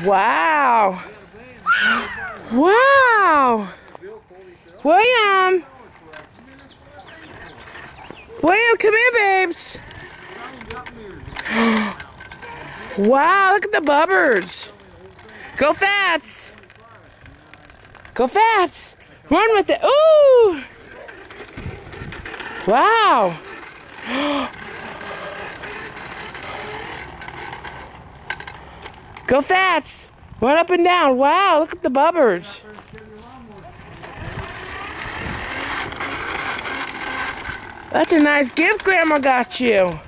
Wow. Wow. William. William, come here, babes. Wow, look at the bubbers. Go Fats. Go Fats. Run with it. Ooh. Wow. Go Fats. Run up and down. Wow, look at the bubbers. That's a nice gift Grandma got you.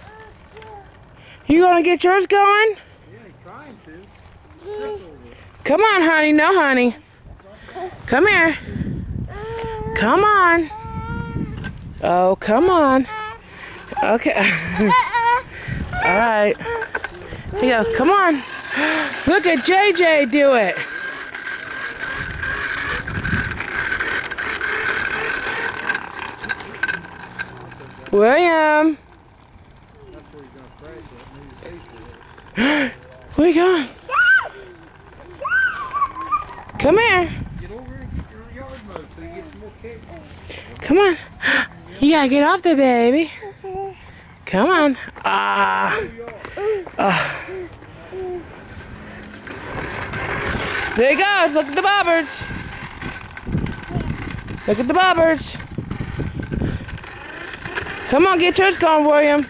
You gonna get yours going? Yeah, he's trying to. Come on, honey. No, honey. Come here. Come on. Oh, come on. Okay. All right. Here you go. Come on. Look at JJ do it. William. Where you going? Come here. Get over and get your yard mowed so you get some more kicks. Come on. You gotta get off there, baby. Come on. There he goes. Look at the bobbers. Look at the bobbers. Come on, get yours going, William.